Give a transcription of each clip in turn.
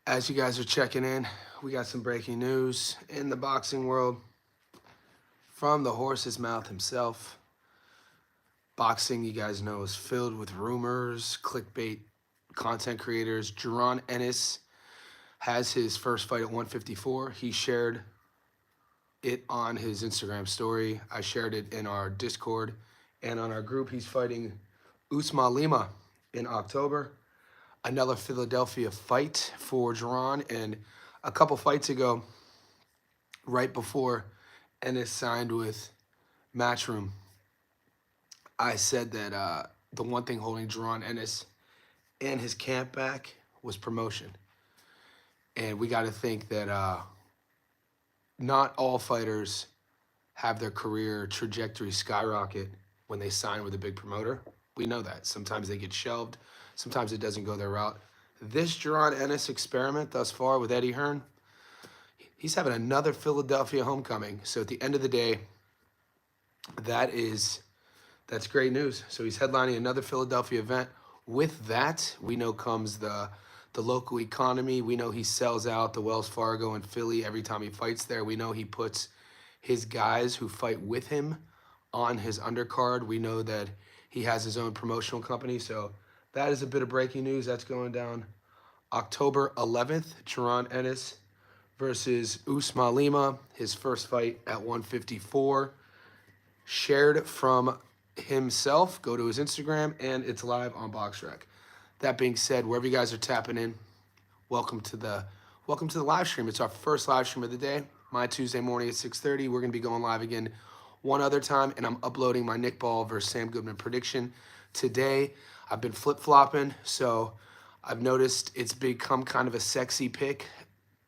As you guys are checking in, we got some breaking news in the boxing world from the horse's mouth himself. Boxing, you guys know, is filled with rumors, clickbait, content creators. Jaron Ennis has his first fight at 154. He shared it on his Instagram story. I shared it in our Discord and on our group. He's fighting Usman Lima in October. Another Philadelphia fight for Jaron. And a couple fights ago, right before Ennis signed with Matchroom, I said that the one thing holding Jaron Ennis and his camp back was promotion. And we got to think that not all fighters have their career trajectory skyrocket when they sign with a big promoter. We know that. Sometimes they get shelved. Sometimes it doesn't go their route. This Jaron Ennis experiment thus far with Eddie Hearn, he's having another Philadelphia homecoming. So at the end of the day, that's great news. So he's headlining another Philadelphia event. With that, we know comes the local economy. We know he sells out the Wells Fargo in Philly every time he fights there. We know he puts his guys who fight with him on his undercard. We know that he has his own promotional company. So that is a bit of breaking news. That's going down October 11th. Jaron Ennis versus Usman Lima, his first fight at 154. Shared from himself. Go to his Instagram, and it's live on BoxRec. That being said, wherever you guys are tapping in, welcome to the live stream. It's our first live stream of the day. My Tuesday morning at 6:30. We're gonna be going live again one other time, and I'm uploading my Nick Ball versus Sam Goodman prediction today. I've been flip-flopping, so I've noticed it's become kind of a sexy pick,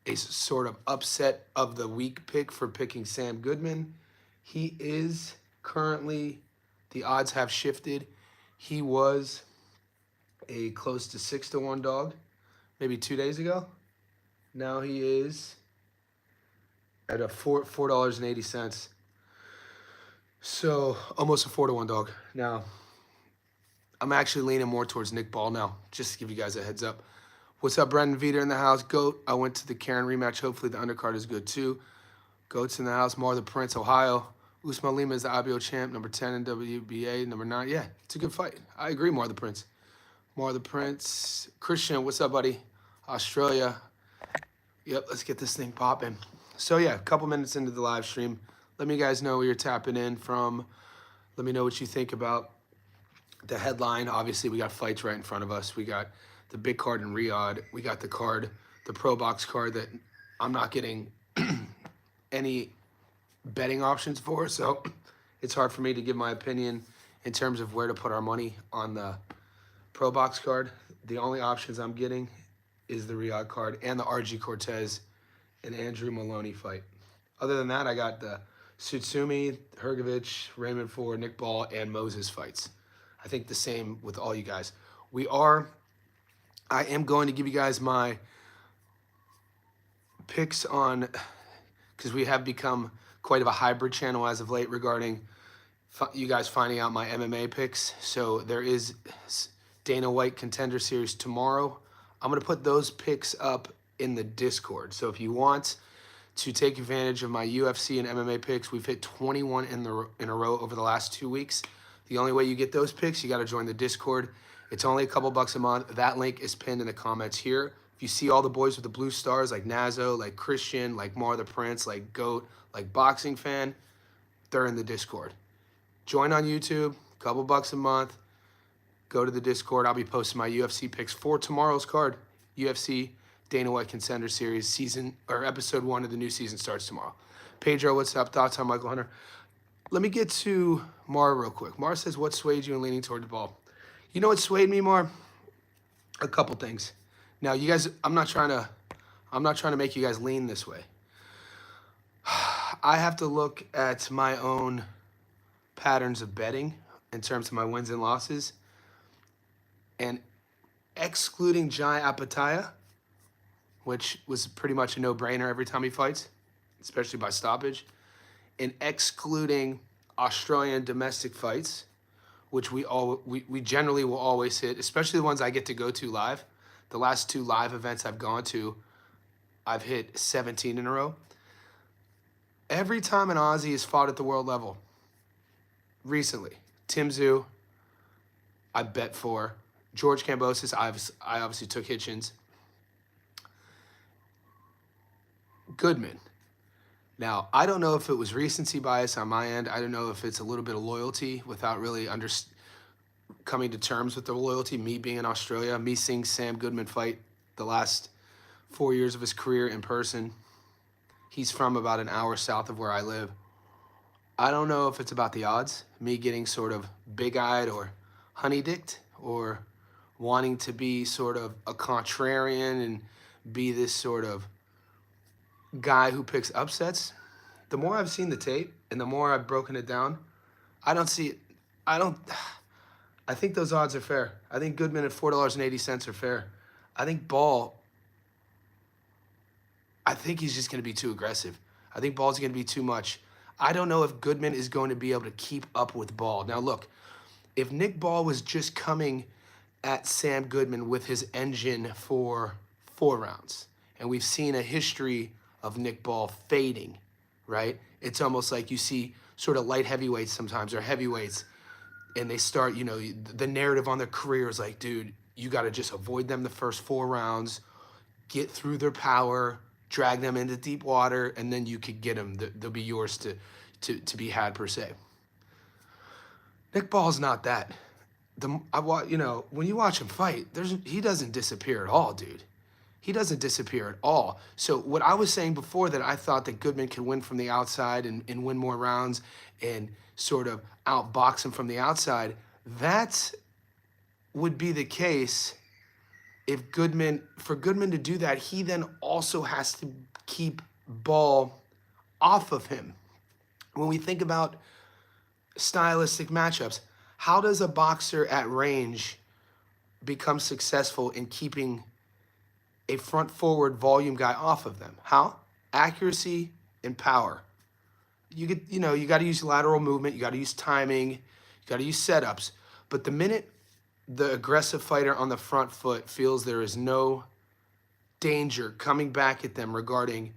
a sort of upset of the week pick for picking Sam Goodman. He is currently, the odds have shifted. He was a close to 6-1 dog maybe 2 days ago. Now he is at a $4.80. So almost a 4-1 dog. Now, I'm actually leaning more towards Nick Ball now, just to give you guys a heads up. What's up, Brendan Veter in the house? Goat, I went to the Karen rematch. Hopefully the undercard is good too. Goat's in the house. Mar the Prince, Ohio. Usman Lima is the IBO champ, number 10 in WBA, number 9. Yeah, it's a good fight. I agree, Mar the Prince. Mar the Prince. Christian, what's up, buddy? Australia. Yep, let's get this thing popping. So yeah, a couple minutes into the live stream. Let me guys know where you're tapping in from. Let me know what you think about the headline. Obviously, we got fights right in front of us. We got the big card in Riyadh. We got the card, the Pro Box card that I'm not getting any betting options for. So it's hard for me to give my opinion in terms of where to put our money on the Pro Box card. The only options I'm getting is the Riyadh card and the RG Cortez and Andrew Maloney fight. Other than that, I got the Tsutsumi, Hrgovic, Raymond Ford, Nick Ball, and Moses fights. I think the same with all you guys. I am going to give you guys my picks on, because we have become quite of a hybrid channel as of late regarding you guys finding out my MMA picks. So there is Dana White Contender Series tomorrow. I'm going to put those picks up in the Discord. So if you want to take advantage of my UFC and MMA picks, we've hit 21 in a row over the last 2 weeks. The only way you get those picks, you got to join the Discord. It's only a couple bucks a month. That link is pinned in the comments here. If you see all the boys with the blue stars like Nazo, like Christian, like Mar the Prince, like Goat, like Boxing Fan, they're in the Discord. Join on YouTube, a couple bucks a month. Go to the Discord. I'll be posting my UFC picks for tomorrow's card. UFC Dana White Contender Series episode 1 of the new season starts tomorrow. Pedro, what's up? Thoughts on Michael Hunter? Let me get to Mar real quick. Mar says, what swayed you in leaning toward the ball? You know what swayed me, Mar? A couple things. Now, you guys, I'm not trying to make you guys lean this way. I have to look at my own patterns of betting in terms of my wins and losses. And excluding Jai Apataya, which was pretty much a no-brainer every time he fights, especially by stoppage, and excluding Australian domestic fights, which we generally will always hit, especially the ones I get to go to live. The last 2 live events I've gone to I've hit 17 in a row. Every time an Aussie has fought at the world level recently, Tim Tszyu, I bet for. George Kambosos, I obviously took Hitchens. Goodman. Now, I don't know if it was recency bias on my end. I don't know if it's a little bit of loyalty without really coming to terms with the loyalty. Me being in Australia, me seeing Sam Goodman fight the last 4 years of his career in person. He's from about an hour south of where I live. I don't know if it's about the odds, me getting sort of big-eyed or honey-dicked, or wanting to be sort of a contrarian and be this sort of guy who picks upsets. The more I've seen the tape and the more I've broken it down, I don't see it. I think those odds are fair. I think Goodman at $4.80 are fair. I think Ball, I think he's just going to be too aggressive. I think Ball's going to be too much. I don't know if Goodman is going to be able to keep up with Ball. Now, look, if Nick Ball was just coming at Sam Goodman with his engine for 4 rounds, and we've seen a history of Nick Ball fading, right? It's almost like you see sort of light heavyweights sometimes, or heavyweights, and they start, the narrative on their career is like, dude, you got to just avoid them the first 4 rounds, get through their power, drag them into deep water, and then you could get them. They'll be yours to be had, per se. Nick Ball's not that. When you watch him fight, he doesn't disappear at all, dude. He doesn't disappear at all. So what I was saying before, that I thought that Goodman could win from the outside and win more rounds and sort of outbox him from the outside, that would be the case if for Goodman to do that, he then also has to keep Ball off of him. When we think about stylistic matchups, how does a boxer at range become successful in keeping a front forward volume guy off of them? How? Accuracy and power. You got to use lateral movement, you got to use timing, you got to use setups. But the minute the aggressive fighter on the front foot feels there is no danger coming back at them regarding,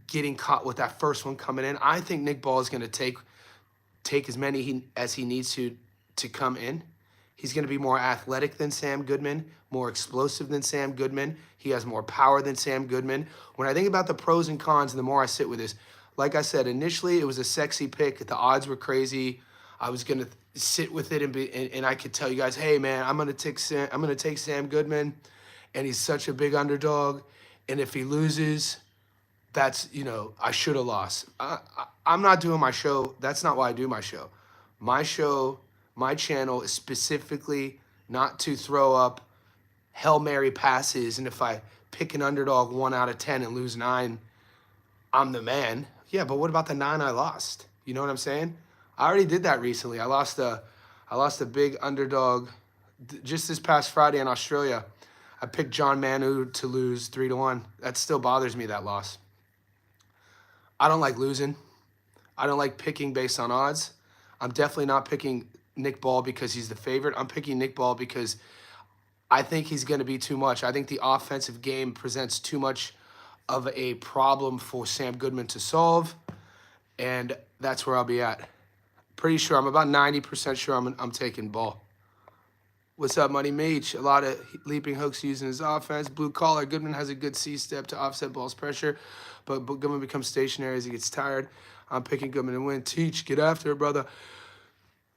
getting caught with that first one coming in, I think Nick Ball is going to take as many as he needs to come in. He's going to be more athletic than Sam Goodman, more explosive than Sam Goodman. He has more power than Sam Goodman. When I think about the pros and cons, and the more I sit with this, like I said, initially it was a sexy pick. The odds were crazy. I was going to sit with it and I could tell you guys, hey man, I'm going to take Sam Goodman, and he's such a big underdog. And if he loses, that's, I should have lost. I'm not doing my show. That's not why I do my show. My channel is specifically not to throw up Hail Mary passes, and if I pick an underdog 1 out of 10 and lose 9, I'm the man. Yeah, but what about the 9 I lost? You know what I'm saying? I already did that recently. I lost a big underdog just this past Friday in Australia. I picked John Manu to lose 3-1. That still bothers me, that loss. I don't like losing. I don't like picking based on odds. I'm definitely not picking Nick Ball because he's the favorite. I'm picking Nick Ball because I think he's going to be too much. I think the offensive game presents too much of a problem for Sam Goodman to solve, and that's where I'll be at. Pretty sure, I'm about 90% sure I'm taking Ball. What's up, Money Meach? A lot of leaping hooks using his offense. Blue collar, Goodman has a good C-step to offset Ball's pressure, but Goodman becomes stationary as he gets tired. I'm picking Goodman to win. Teach, get after it, brother.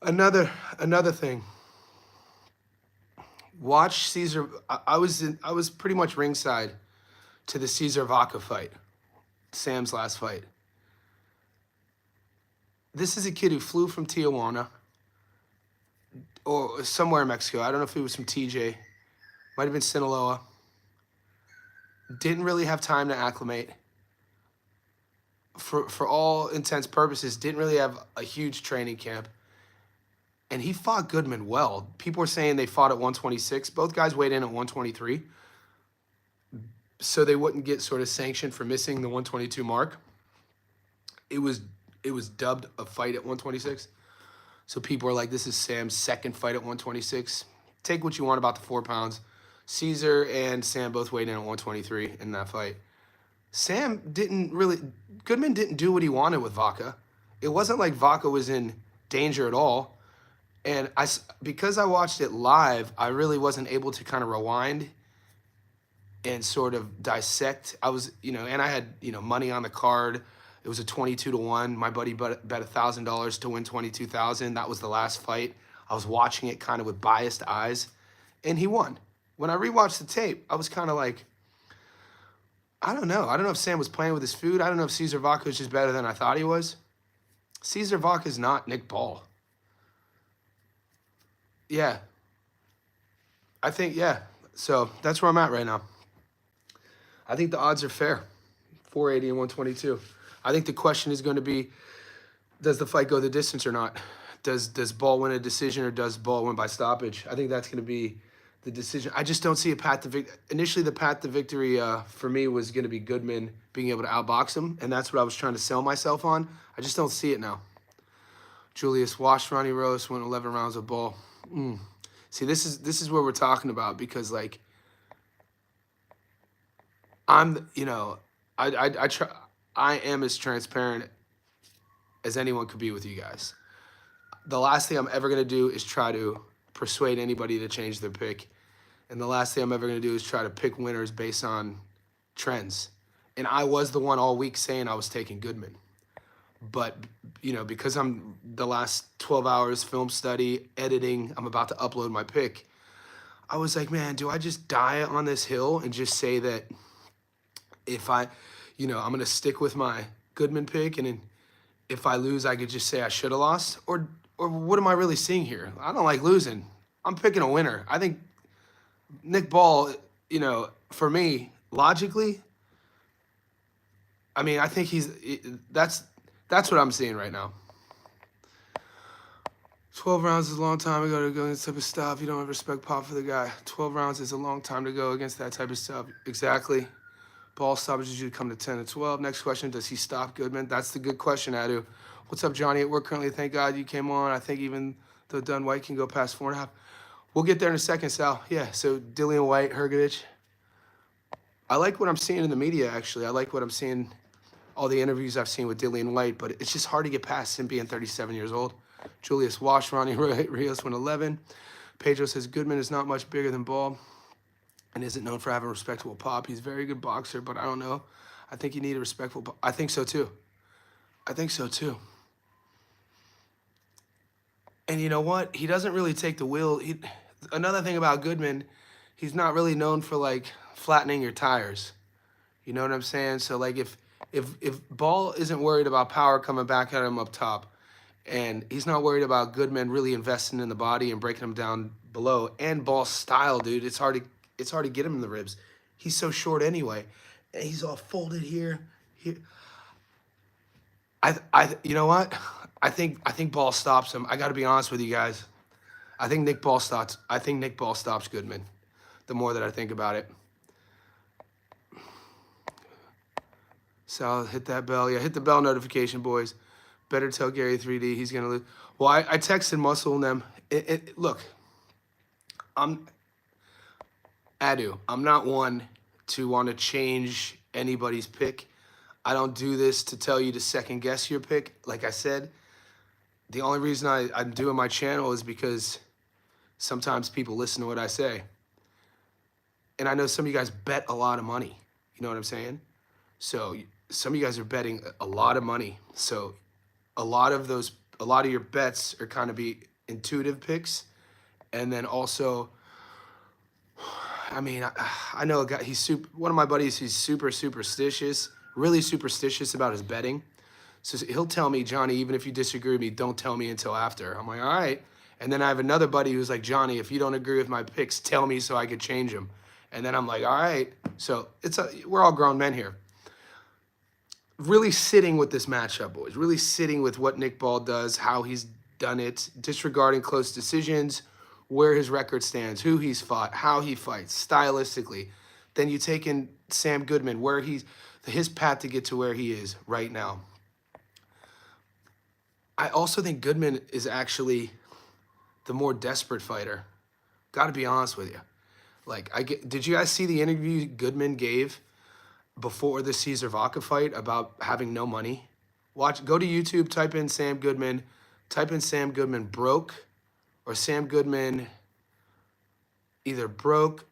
Another thing. Watch Caesar. I was pretty much ringside to the Caesar Vaca fight, Sam's last fight. This is a kid who flew from Tijuana or somewhere in Mexico. I don't know if he was from TJ. Might have been Sinaloa. Didn't really have time to acclimate. For all intents purposes, didn't really have a huge training camp. And he fought Goodman well. People were saying they fought at 126. Both guys weighed in at 123. So they wouldn't get sort of sanctioned for missing the 122 mark. It was dubbed a fight at 126. So people are like, this is Sam's second fight at 126. Take what you want about the 4 pounds. Caesar and Sam both weighed in at 123 in that fight. Sam didn't really, Goodman didn't do what he wanted with Vaca. It wasn't like Vaca was in danger at all. And because I watched it live, I really wasn't able to kind of rewind and sort of dissect. I was, and I had, money on the card. It was a 22-1. My buddy bet $1,000 to win 22,000. That was the last fight. I was watching it kind of with biased eyes, and he won. When I rewatched the tape, I was kind of like, I don't know. I don't know if Sam was playing with his food. I don't know if Cesar Vaca was just better than I thought he was. Cesar Vaca is not Nick Ball. Yeah. I think, yeah. So that's where I'm at right now. I think the odds are fair, 480 and 122. I think the question is going to be, does the fight go the distance or not? Does Ball win a decision or does Ball win by stoppage? I think that's going to be the decision. I just don't see a path to victory. Initially, the path to victory for me was going to be Goodman being able to outbox him, and that's what I was trying to sell myself on. I just don't see it now. Julius washed Ronnie Rose, went 11 rounds of Ball. See, this is what we're talking about, because like I'm, I am as transparent as anyone could be with you guys. The last thing I'm ever going to do is try to persuade anybody to change their pick. And the last thing I'm ever going to do is try to pick winners based on trends. And I was the one all week saying I was taking Goodman. But, because I'm the last 12 hours film study, editing, I'm about to upload my pick. I was like, man, do I just die on this hill and just say that if I'm going to stick with my Goodman pick, and then if I lose, I could just say I should have lost? Or what am I really seeing here? I don't like losing. I'm picking a winner. I think Nick Ball, for me, logically, I think that's what I'm seeing right now. 12 rounds is a long time ago to go against that type of stuff. You don't have respect pop for the guy. 12 rounds is a long time to go against that type of stuff. Exactly. Ball stoppages usually come to 10 to 12. Next question, does he stop Goodman? That's the good question, Adu. What's up, Johnny? At work currently. Thank God you came on. I think even though Dunn White can go past 4.5. We'll get there in a second, Sal. Yeah, so Dillian White, Hrgovic. I like what I'm seeing in the media, actually. I like what I'm seeing, all the interviews I've seen with Dillian White, but it's just hard to get past him being 37 years old. Julius Wash, Ronnie Rios went 11. Pedro says Goodman is not much bigger than Ball and isn't known for having a respectable pop. He's a very good boxer, but I don't know. I think you need a respectful pop. I think so too. And you know what? He doesn't really take the wheel. Another thing about Goodman, he's not really known for like flattening your tires. You know what I'm saying? So like if Ball isn't worried about power coming back at him up top, and he's not worried about Goodman really investing in the body and breaking him down below, and Ball's style, dude, it's hard to get him in the ribs. He's so short anyway. And he's all folded here. You know what? I think Ball stops him. I got to be honest with you guys. I think Nick Ball stops Goodman. The more that I think about it. Sal, hit that bell. Yeah, hit the bell notification, boys. Better tell Gary 3D he's gonna lose. Well, I texted Muscle and them. Look, I'm not one to want to change anybody's pick. I don't do this to tell you to second guess your pick. Like I said, the only reason I'm doing my channel is because sometimes people listen to what I say. And I know some of you guys bet a lot of money. You know what I'm saying? So some of you guys are betting a lot of money. So a lot of your bets are kind of be intuitive picks. And then also, I know a guy, one of my buddies, he's super superstitious, really superstitious about his betting. So he'll tell me, Johnny, even if you disagree with me, don't tell me until after. I'm like, all right. And then I have another buddy who's like, Johnny, if you don't agree with my picks, tell me so I could change them. And then I'm like, all right. So we're all grown men here. Really sitting with this matchup, boys. Really sitting with what Nick Ball does, how he's done it, disregarding close decisions, where his record stands, who he's fought, how he fights, stylistically. Then you take in Sam Goodman, where his path to get to where he is right now. I also think Goodman is actually the more desperate fighter. Got to be honest with you. Like, did you guys see the interview Goodman gave before the Cesar Vaca fight about having no money? Go to YouTube, type in Sam Goodman broke, or Sam Goodman either broke,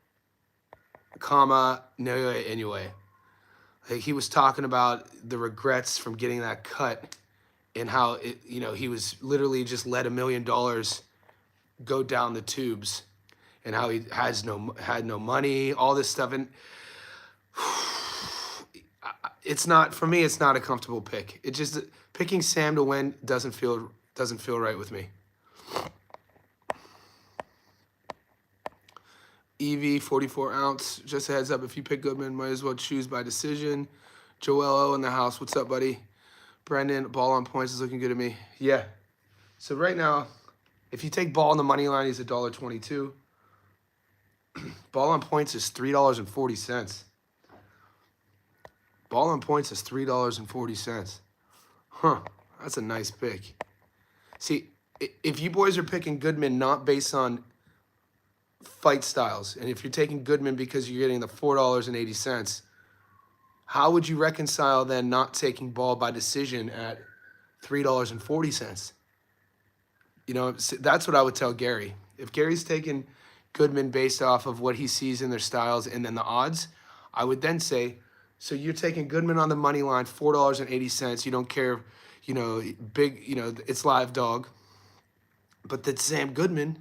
comma, no anyway. Like, he was talking about the regrets from getting that cut and how he was literally just let $1 million go down the tubes, and how he had no money, all this stuff. And it's not, for me, it's not a comfortable pick. It just, picking Sam to win doesn't feel right with me. EV 44 ounce. Just a heads up, if you pick Goodman, might as well choose by decision. Joel O in the house. What's up, buddy? Brendan, ball on points is looking good to me. Yeah. So right now, if you take ball on the money line, he's $1.22. Ball on points is $3.40. Ball on points is $3.40. Huh. That's a nice pick. See, if you boys are picking Goodman not based on fight styles, and if you're taking Goodman because you're getting the $4.80, how would you reconcile then not taking ball by decision at $3.40? That's what I would tell Gary. If Gary's taking Goodman based off of what he sees in their styles and then the odds, I would then say, so you're taking Goodman on the money line, $4.80. You don't care, big, it's live dog. But that Sam Goodman,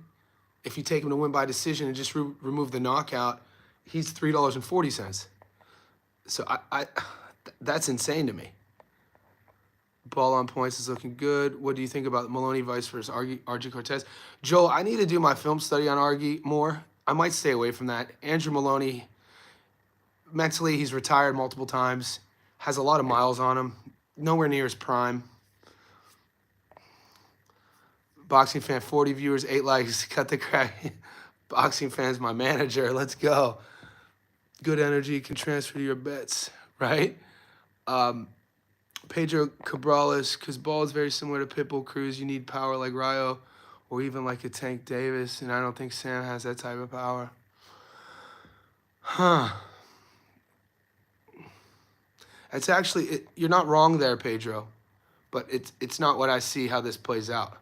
if you take him to win by decision and just remove the knockout, he's $3.40. So that's insane to me. Ball on points is looking good. What do you think about Maloney Vice versus Argy Cortez? Joel, I need to do my film study on Argy more. I might stay away from that. Andrew Maloney, mentally, he's retired multiple times, has a lot of miles on him, nowhere near his prime. Boxing fan, 40 viewers, 8 likes, cut the crap. Boxing fan's my manager, let's go. Good energy can transfer to your bets, right? Pedro Cabrales, because ball is very similar to Pitbull Cruz. You need power like Ryo or even like a Tank Davis, and I don't think Sam has that type of power. Huh. It's actually, you're not wrong there, Pedro, but it's not what I see how this plays out.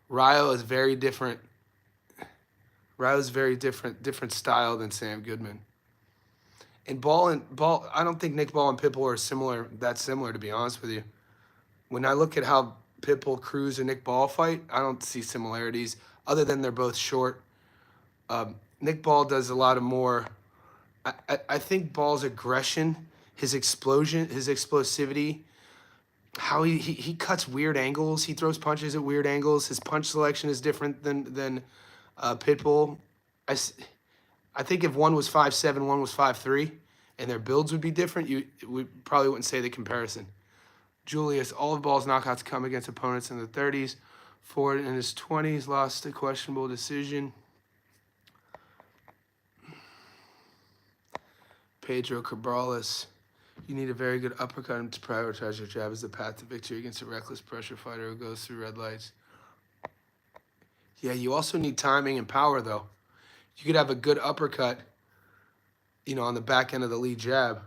Ryo is very different. Ryo's very different style than Sam Goodman. And Ball, I don't think Nick Ball and Pitbull are that similar, to be honest with you. When I look at how Pitbull, Cruz, and Nick Ball fight, I don't see similarities, other than they're both short. Nick Ball does a lot of more. I think Ball's aggression, his explosion, his explosivity, how he cuts weird angles, he throws punches at weird angles. His punch selection is different than Pitbull. I think if one was 5'7", one was 5'3", and their builds would be different, we probably wouldn't say the comparison. Julius, all of Ball's knockouts come against opponents in the 30s. Ford in his 20s lost a questionable decision. Pedro Cabrales, you need a very good uppercut to prioritize your jab as the path to victory against a reckless pressure fighter who goes through red lights. Yeah, you also need timing and power, though. You could have a good uppercut, on the back end of the lead jab.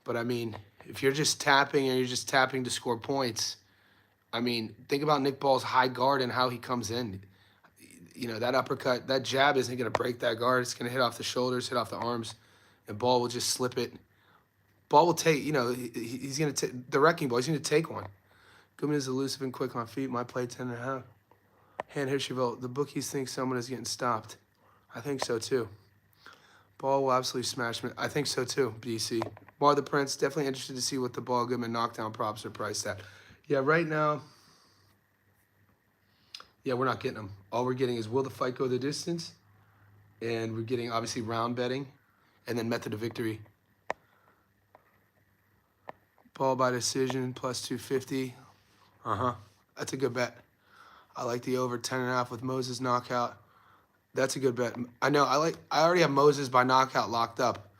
But, I mean, if you're just tapping and you're just tapping to score points, I mean, think about Nick Ball's high guard and how he comes in. That uppercut, that jab isn't going to break that guard. It's going to hit off the shoulders, hit off the arms, and Ball will just slip it. Ball will take, he's going to take the wrecking ball. He's going to take one. Goodman is elusive and quick on feet. My play 10.5. Hand Hirschfeld, the bookies think someone is getting stopped. I think so, too. Ball will absolutely smash me. I think so, too, BC. Mar the Prince, definitely interested to see what the Ball Goodman knockdown props are priced at. Yeah, right now, we're not getting them. All we're getting is will the fight go the distance? And we're getting, obviously, round betting and then method of victory. Ball by decision, plus 250. That's a good bet. I like the over 10.5 with Moses knockout. That's a good bet. I know. I already have Moses by knockout locked up.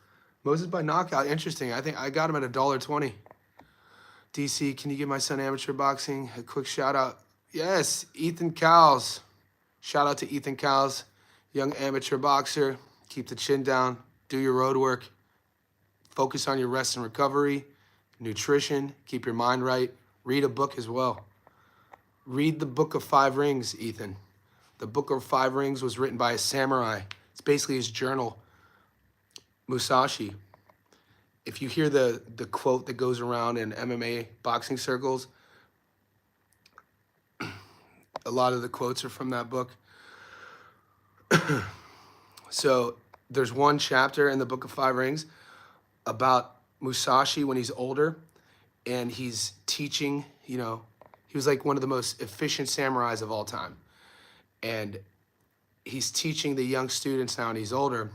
Moses by knockout, interesting. I think I got him at $1.20. DC, can you give my son amateur boxing a quick shout out? Yes, Ethan Cowles. Shout out to Ethan Cowles, young amateur boxer. Keep the chin down. Do your road work. Focus on your rest and recovery, nutrition. Keep your mind right. Read a book as well. Read the Book of Five Rings, Ethan. The Book of Five Rings was written by a samurai. It's basically his journal, Musashi. If you hear the quote that goes around in MMA boxing circles, a lot of the quotes are from that book. So there's one chapter in the Book of Five Rings about Musashi when he's older, and he's teaching, he was like one of the most efficient samurais of all time. And he's teaching the young students now, and he's older,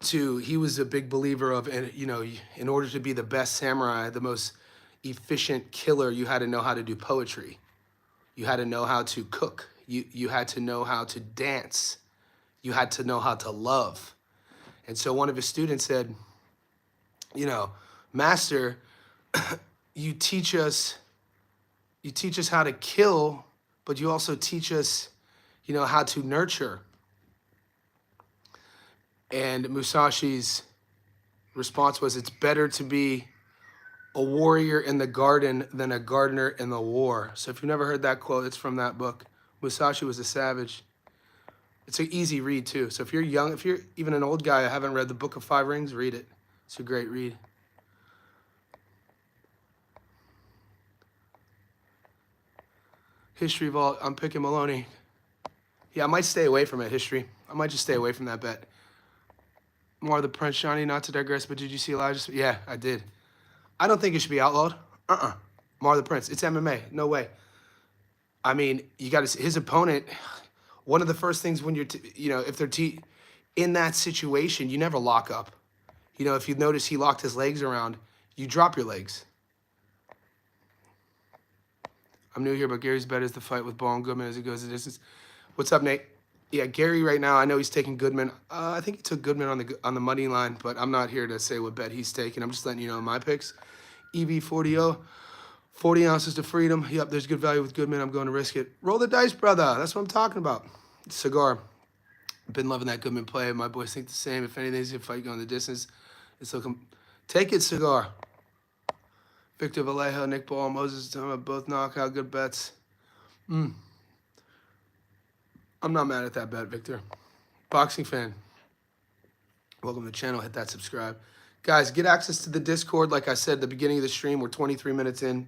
he was a big believer of, and in order to be the best samurai, the most efficient killer, you had to know how to do poetry. You had to know how to cook. You had to know how to dance. You had to know how to love. And so one of his students said, Master, you teach us how to kill, but you also teach us, how to nurture. And Musashi's response was, it's better to be a warrior in the garden than a gardener in the war. So if you've never heard that quote, it's from that book. Musashi was a savage. It's an easy read too. So if you're young, if you're even an old guy, I haven't read the Book of Five Rings, read it. It's a great read. History Vault, I'm picking Maloney. Yeah, I might stay away from it, history. I might just stay away from that bet. More the Prince, Johnny, not to digress, but did you see Elijah? Yeah, I did. I don't think it should be outlawed. Mar the Prince. It's MMA. No way. I mean, you got to see his opponent. One of the first things when you're, if they're in that situation, you never lock up. If you notice he locked his legs around, you drop your legs. I'm new here, but Gary's bet is the fight with Ball and Goodman as he goes the distance. What's up, Nate? Yeah, Gary right now, I know he's taking Goodman. I think he took Goodman on the money line, but I'm not here to say what bet he's taking. I'm just letting you know my picks. EV40, 40 ounces to freedom. Yep, there's good value with Goodman. I'm going to risk it. Roll the dice, brother. That's what I'm talking about. Cigar. Been loving that Goodman play. My boys think the same. If anything, he's going to fight going the distance. It's looking. Take it, Cigar. Victor Vallejo, Nick Ball, Moses, both knockout. Good bets. I'm not mad at that bet, Victor. Boxing fan. Welcome to the channel. Hit that subscribe. Guys, get access to the Discord. Like I said at the beginning of the stream, we're 23 minutes in.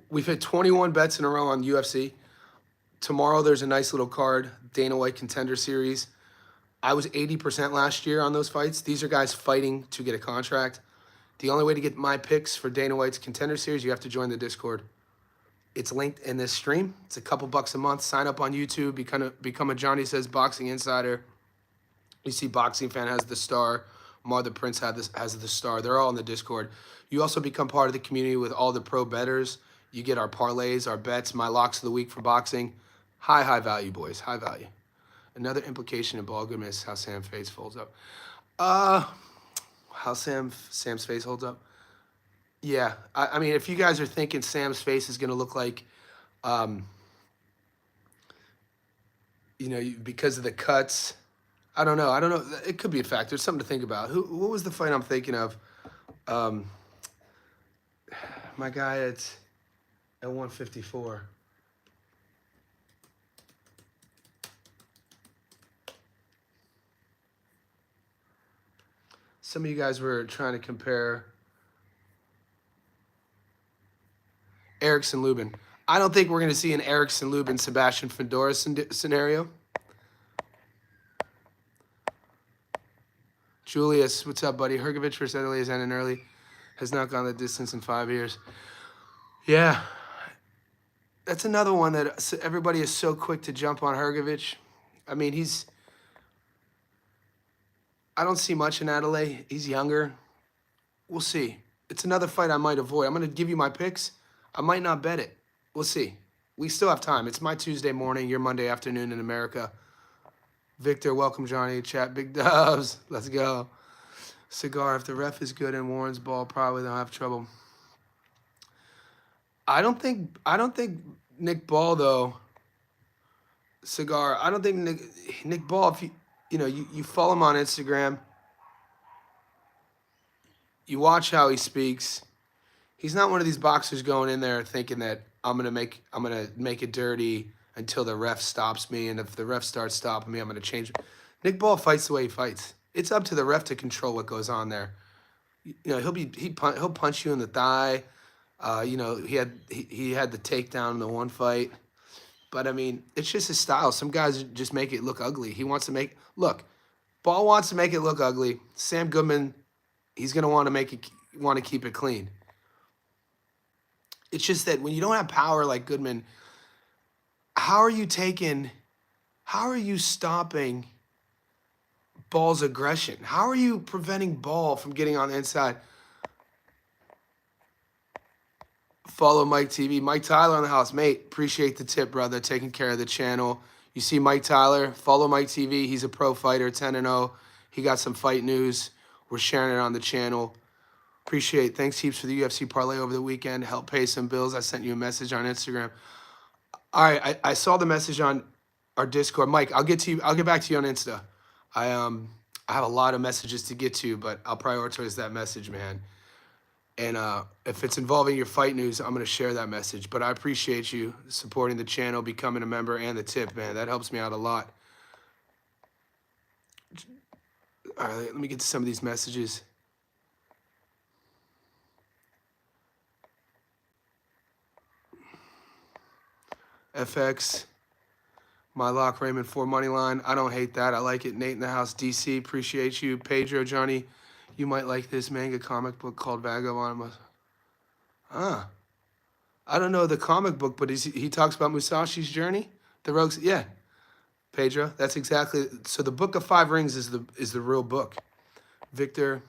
We've hit 21 bets in a row on UFC. Tomorrow there's a nice little card, Dana White Contender Series. I was 80% last year on those fights. These are guys fighting to get a contract. The only way to get my picks for Dana White's Contender Series, you have to join the Discord. It's linked in this stream. It's a couple bucks a month. Sign up on YouTube. Become a Johnny Says Boxing Insider. You see Boxing Fan has the star. Mar the Prince has the star. They're all in the Discord. You also become part of the community with all the pro bettors. You get our parlays, our bets, my locks of the week for boxing. High value, boys. High value. Another implication in Ball Goodman is how Sam's face folds up. How Sam's face holds up? Yeah, I mean, if you guys are thinking Sam's face is going to look like, because of the cuts, I don't know. It could be a factor. It's something to think about. What was the fight I'm thinking of? My guy at 154. Some of you guys were trying to compare Erickson Lubin. I don't think we're going to see an Erickson Lubin Sebastian Fedora scenario. Julius, what's up, buddy? Hrgovic versus Italy is ending early. Has not gone the distance in 5 years. Yeah. That's another one that everybody is so quick to jump on Hrgovic. I mean, I don't see much in Adelaide. He's younger. We'll see. It's another fight I might avoid. I'm going to give you my picks. I might not bet it. We'll see. We still have time. It's my Tuesday morning, your Monday afternoon in America. Victor, welcome, Johnny. Chat, big dubs. Let's go. Cigar, if the ref is good and Warren's ball, probably they'll have trouble. I don't think Nick Ball, though. Cigar. I don't think Nick Ball. If you follow him on Instagram, you watch how he speaks. He's not one of these boxers going in there thinking that I'm gonna make it dirty until the ref stops me, and if the ref starts stopping me, I'm gonna change. Nick Ball fights the way he fights. It's up to the ref to control what goes on there. He'll punch you in the thigh. He had the takedown in the one fight, but I mean, it's just his style. Some guys just make it look ugly. He wants to Ball wants to make it look ugly. Sam Goodman, he's gonna want to keep it clean. It's just that when you don't have power like Goodman, how are you stopping Ball's aggression? How are you preventing Ball from getting on the inside? Follow Mike TV. Mike Tyler on the house. Mate, appreciate the tip, brother. Taking care of the channel. You see Mike Tyler, follow Mike TV. He's a pro fighter, 10-0. He got some fight news. We're sharing it on the channel. Appreciate it. Thanks heaps for the UFC parlay over the weekend. Help pay some bills. I sent you a message on Instagram. All right, I saw the message on our Discord. Mike, I'll get back to you on Insta. I have a lot of messages to get to, but I'll prioritize that message, man. And if it's involving your fight news, I'm going to share that message. But I appreciate you supporting the channel, becoming a member, and the tip, man. That helps me out a lot. All right, let me get to some of these messages. FX, my lock, Raymond 4 money line. I don't hate that. I like it. Nate in the house, DC, appreciate you. Pedro, Johnny, you might like this manga comic book called Vagabond. I don't know the comic book, but he talks about Musashi's journey. The Rogues, yeah. Pedro, that's exactly. So the Book of Five Rings is the real book. Victor,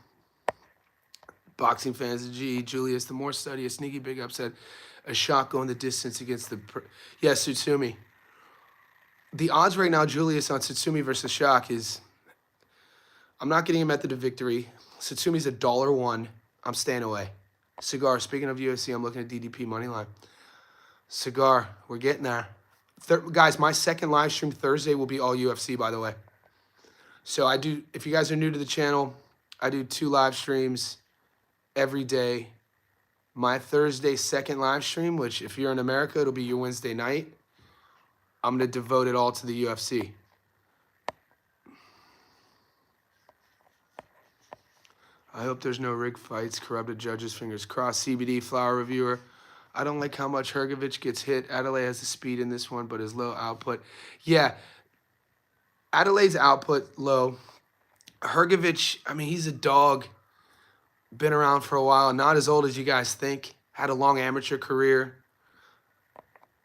boxing fans, Julius, the more study, a sneaky big upset, a shot going the distance against the. Yeah, Tsutsumi. The odds right now, Julius, on Tsutsumi versus Shock is. I'm not getting him method of victory. Satsumi's $1. I'm staying away. Cigar, speaking of UFC, I'm looking at DDP moneyline. Cigar, we're getting there. Guys, my second live stream Thursday will be all UFC, by the way. So if you guys are new to the channel, I do 2 live streams every day. My Thursday second live stream, which if you're in America, it'll be your Wednesday night. I'm going to devote it all to the UFC. I hope there's no rig fights, corrupted judges, fingers crossed. CBD, flower reviewer. I don't like how much Hrgovic gets hit. Adelaide has the speed in this one, but his low output. Yeah, Adelaide's output low. Hrgovic, I mean, he's a dog. Been around for a while. Not as old as you guys think. Had a long amateur career.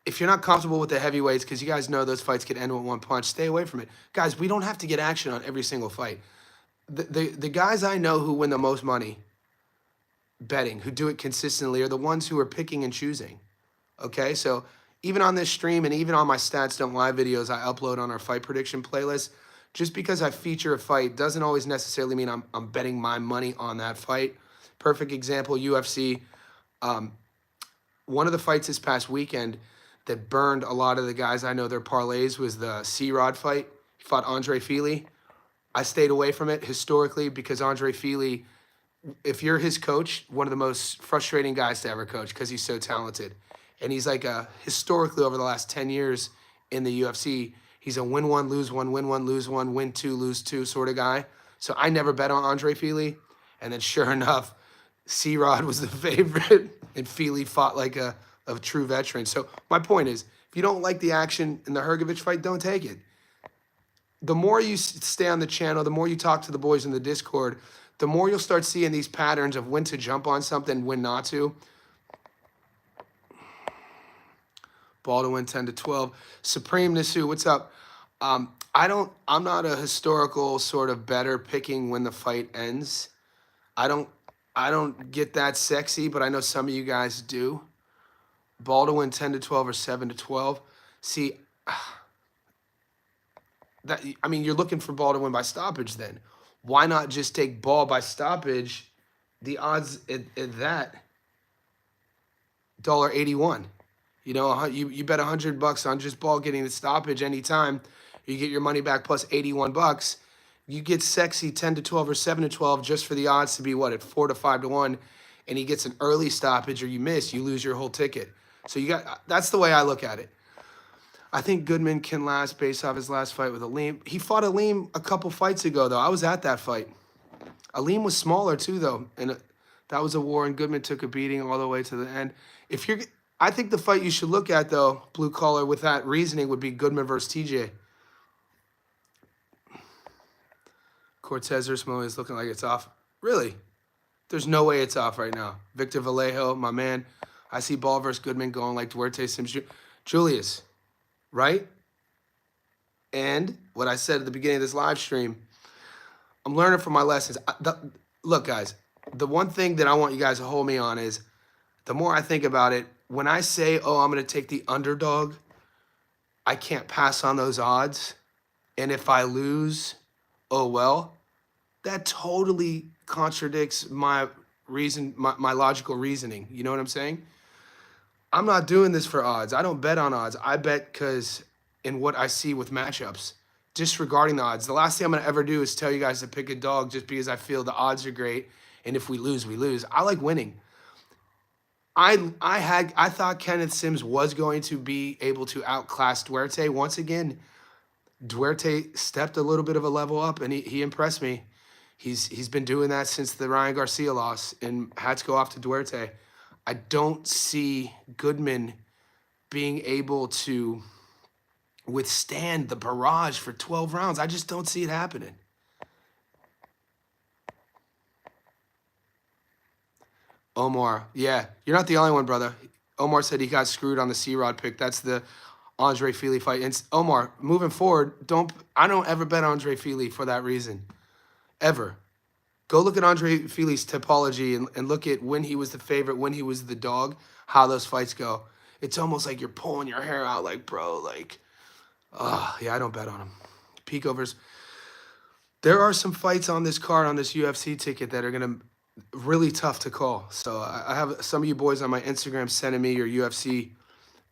If you're not comfortable with the heavyweights, because you guys know those fights could end with one punch, stay away from it. Guys, we don't have to get action on every single fight. The guys I know who win the most money betting, who do it consistently, are the ones who are picking and choosing. Okay, so even on this stream and even on my Stats Don't Lie videos I upload on our fight prediction playlist, just because I feature a fight doesn't always necessarily mean I'm betting my money on that fight. Perfect example, UFC. One of the fights this past weekend that burned a lot of the guys I know their parlays was the C-Rod fight. He fought Andre Fili. I stayed away from it historically because Andre Fili, if you're his coach, one of the most frustrating guys to ever coach because he's so talented. And he's like historically over the last 10 years in the UFC, he's a win one, lose one, win one, lose one, win two, lose two sort of guy. So I never bet on Andre Fili. And then sure enough, C-Rod was the favorite and Fili fought like a true veteran. So my point is, if you don't like the action in the Hrgovic fight, don't take it. The more you stay on the channel, the more you talk to the boys in the Discord, the more you'll start seeing these patterns of when to jump on something, when not to. Ball to win 10-12. Supreme Nisu, what's up? I'm not a historical sort of better picking when the fight ends. I don't get that sexy, but I know some of you guys do. Ball to win 10-12 or 7-12. See, you're looking for Ball to win by stoppage then. Why not just take Ball by stoppage? The odds at that, $1.81. You know, you bet $100 on just ball getting the stoppage anytime. You get your money back plus 81 bucks. You get sexy 10 to 12 or 7 to 12 just for the odds to be what, at 4 to 5 to 1, and he gets an early stoppage or you miss, you lose your whole ticket. So that's the way I look at it. I think Goodman can last based off his last fight with Aleem. He fought Aleem a couple fights ago though. I was at that fight. Aleem was smaller too though, and that was a war, and Goodman took a beating all the way to the end. I think the fight you should look at though, blue collar, with that reasoning would be Goodman versus TJ. Cortez or Samoa is looking like it's off. Really? There's no way it's off right now. Victor Vallejo, my man. I see Ball versus Goodman going like Duarte Sims. Julius, right? And what I said at the beginning of this live stream, I'm learning from my lessons. Look, guys, the one thing that I want you guys to hold me on is the more I think about it, when I say, oh, I'm going to take the underdog, I can't pass on those odds. And if I lose, oh, well, that totally contradicts my logical reasoning. You know what I'm saying? I'm not doing this for odds. I don't bet on odds. I bet because in what I see with matchups, disregarding the odds. The last thing I'm going to ever do is tell you guys to pick a dog just because I feel the odds are great. And if we lose, we lose. I like winning. I thought Kenneth Sims was going to be able to outclass Duarte. Once again, Duarte stepped a little bit of a level up, and he impressed me. He's been doing that since the Ryan Garcia loss, and hats go off to Duarte. I don't see Goodman being able to withstand the barrage for 12 rounds. I just don't see it happening. Omar, yeah, you're not the only one, brother. Omar said he got screwed on the C-Rod pick. That's the Andre Fili fight. And Omar, moving forward, I don't ever bet Andre Fili for that reason. Ever. Go look at Andre Fili's topology and look at when he was the favorite, when he was the dog, how those fights go. It's almost like you're pulling your hair out like, bro, like, yeah, I don't bet on him. Pico versus... There are some fights on this card, on this UFC ticket, that are going to really tough to call. So I have some of you boys on my Instagram sending me your UFC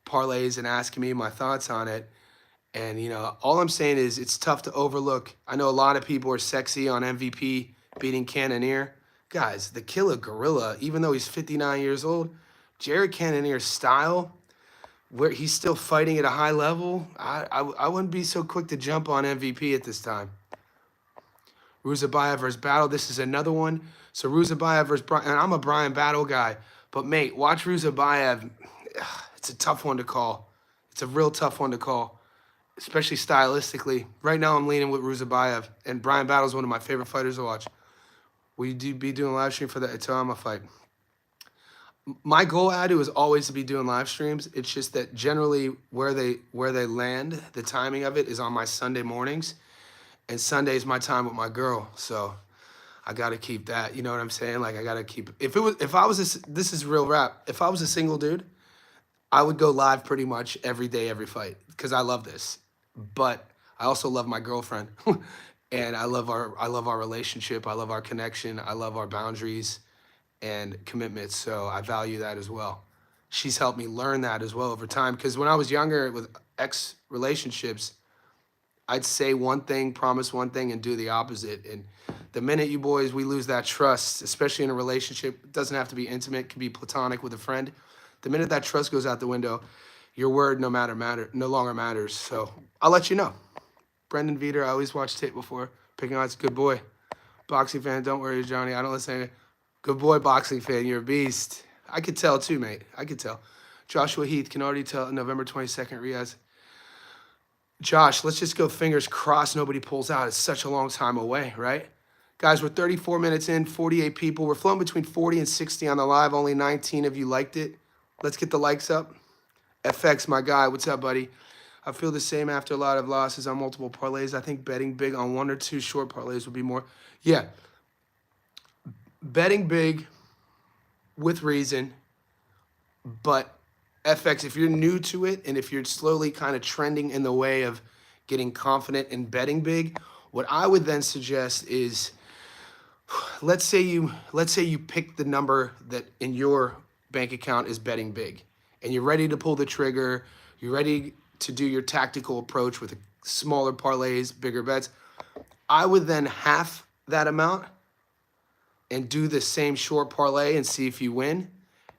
parlays and asking me my thoughts on it. And, you know, all I'm saying is it's tough to overlook. I know a lot of people are sexy on MVP beating Cannonier. Guys, the killer gorilla, even though he's 59 years old, Jared Cannonier's style, where he's still fighting at a high level, I wouldn't be so quick to jump on MVP at this time. Ruzabayev versus Battle. This is another one. So Ruzabayev versus Brian, and I'm a Brian Battle guy, but mate, watch Ruzabayev. It's a tough one to call. It's a real tough one to call, especially stylistically. Right now, I'm leaning with Ruzabayev, and Brian Battle is one of my favorite fighters to watch. Will you be doing a live stream for the Itama fight? My goal, Adu, is always to be doing live streams. It's just that generally where they land, the timing of it is on my Sunday mornings, and Sunday is my time with my girl. So I got to keep that. You know what I'm saying? Like, I got to keep. This is real rap. If I was a single dude, I would go live pretty much every day, every fight, because I love this. But I also love my girlfriend, and I love our relationship. I love our connection. I love our boundaries and commitments. So I value that as well. She's helped me learn that as well over time. Because when I was younger with ex relationships, I'd say one thing, promise one thing, and do the opposite. And the minute you boys, we lose that trust, especially in a relationship, it doesn't have to be intimate, it can be platonic with a friend. The minute that trust goes out the window, your word no longer matters. So I'll let you know. Brendan Veeder, I always watched tape before. Picking odds, good boy. Boxing fan, don't worry, Johnny. I don't listen. Good boy, boxing fan. You're a beast. I could tell too, mate. I could tell. Joshua Heath can already tell November 22nd, Riaz. Josh, let's just go fingers crossed nobody pulls out. It's such a long time away, right? Guys, we're 34 minutes in, 48 people. We're flowing between 40 and 60 on the live. Only 19 of you liked it. Let's get the likes up. FX, my guy. What's up, buddy? I feel the same after a lot of losses on multiple parlays. I think betting big on one or two short parlays would be more. Yeah. Betting big with reason. But FX, if you're new to it and if you're slowly kind of trending in the way of getting confident in betting big, what I would then suggest is, let's say you pick the number that in your bank account is betting big, and you're ready to pull the trigger, you're ready to do your tactical approach with smaller parlays, bigger bets, I would then half that amount and do the same short parlay and see if you win.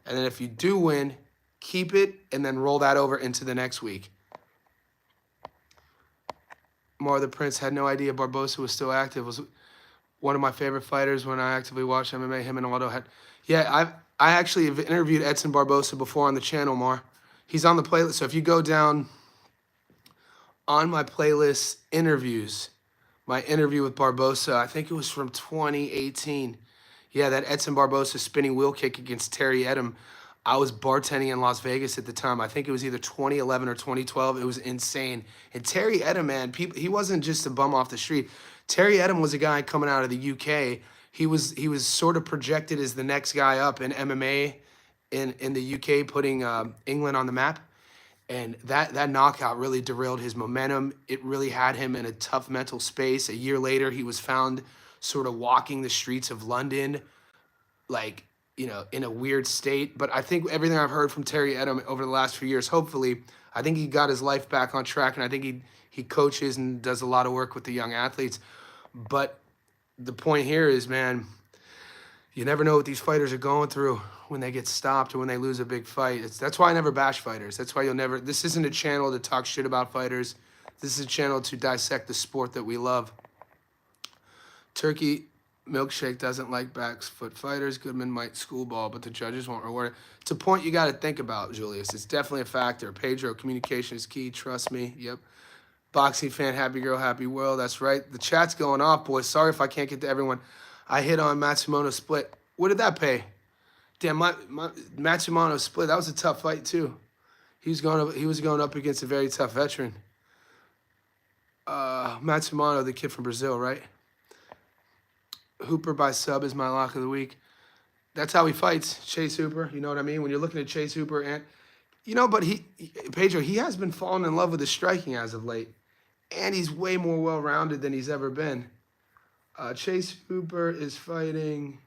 And then if you do win, keep it and then roll that over into the next week. Mar the Prince had no idea Barbosa was still active. Was one of my favorite fighters when I actively watched MMA. Him and Aldo had. Yeah, I actually have interviewed Edson Barbosa before on the channel, Mar. He's on the playlist. So if you go down on my playlist interviews, my interview with Barbosa, I think it was from 2018. Yeah, that Edson Barbosa spinning wheel kick against Terry Edom. I was bartending in Las Vegas at the time. I think it was either 2011 or 2012. It was insane. And Terry Edom, man, he wasn't just a bum off the street. Terry Edom was a guy coming out of the UK. He was sort of projected as the next guy up in MMA in the UK, putting England on the map. And that knockout really derailed his momentum. It really had him in a tough mental space. A year later, he was found sort of walking the streets of London, like, you know, in a weird state. But I think everything I've heard from Terry Edom over the last few years, hopefully, I think he got his life back on track, and I think he coaches and does a lot of work with the young athletes. But the point here is, man, you never know what these fighters are going through when they get stopped or when they lose a big fight. That's why I never bash fighters. That's why you'll never. This isn't a channel to talk shit about fighters. This is a channel to dissect the sport that we love. Turkey Milkshake doesn't like back foot fighters. Goodman might schoolball, but the judges won't reward it. It's a point you got to think about, Julius. It's definitely a factor. Pedro, communication is key. Trust me. Yep. Boxing fan, happy girl, happy world. That's right. The chat's going off, boys. Sorry if I can't get to everyone. I hit on Matsumoto split. What did that pay? Damn, my Matsumoto split. That was a tough fight too. He was going up against a very tough veteran. Matsumoto, the kid from Brazil, right? Hooper by sub is my lock of the week. That's how he fights, Chase Hooper. You know what I mean? When you're looking at Chase Hooper, and you know, but Pedro, he has been falling in love with his striking as of late, and he's way more well-rounded than he's ever been. Chase Hooper is fighting.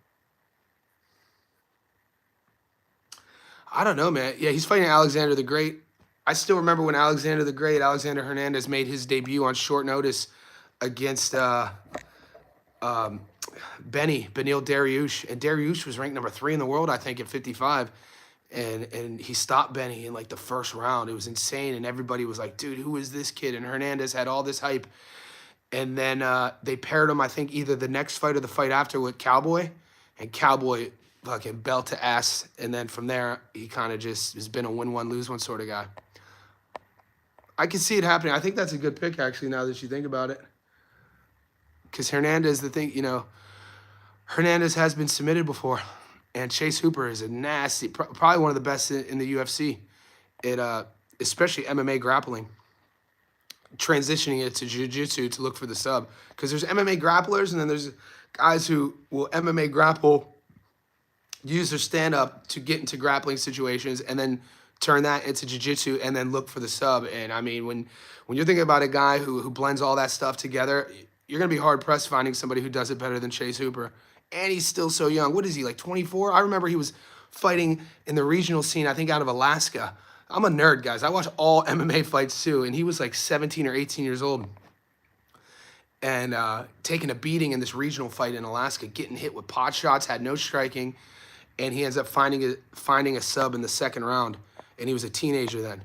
I don't know, man. Yeah, he's fighting Alexander the Great. I still remember when Alexander the Great, Alexander Hernandez, made his debut on short notice against Benil Dariush. And Dariush was ranked number 3 in the world, I think, at 55. And he stopped Benny in like the first round. It was insane. And everybody was like, dude, who is this kid? And Hernandez had all this hype. And then they paired him, I think, either the next fight or the fight after with Cowboy. And Cowboy fucking belt to ass. And then from there, he kind of just has been a win-one, lose-one sort of guy. I can see it happening. I think that's a good pick, actually, now that you think about it. Because Hernandez, the thing, you know, Hernandez has been submitted before. And Chase Hooper is a nasty, probably one of the best in the UFC. Especially MMA grappling. Transitioning it to jiu-jitsu to look for the sub. Because there's MMA grapplers, and then there's guys who will MMA grapple, use their stand-up to get into grappling situations, and then turn that into jiu-jitsu and then look for the sub. And, I mean, when you're thinking about a guy who blends all that stuff together, you're going to be hard-pressed finding somebody who does it better than Chase Hooper. And he's still so young. What is he, like 24? I remember he was fighting in the regional scene, I think out of Alaska. I'm a nerd, guys. I watch all MMA fights too. And he was like 17 or 18 years old. And taking a beating in this regional fight in Alaska, getting hit with pot shots, had no striking. And he ends up finding a sub in the second round. And he was a teenager then.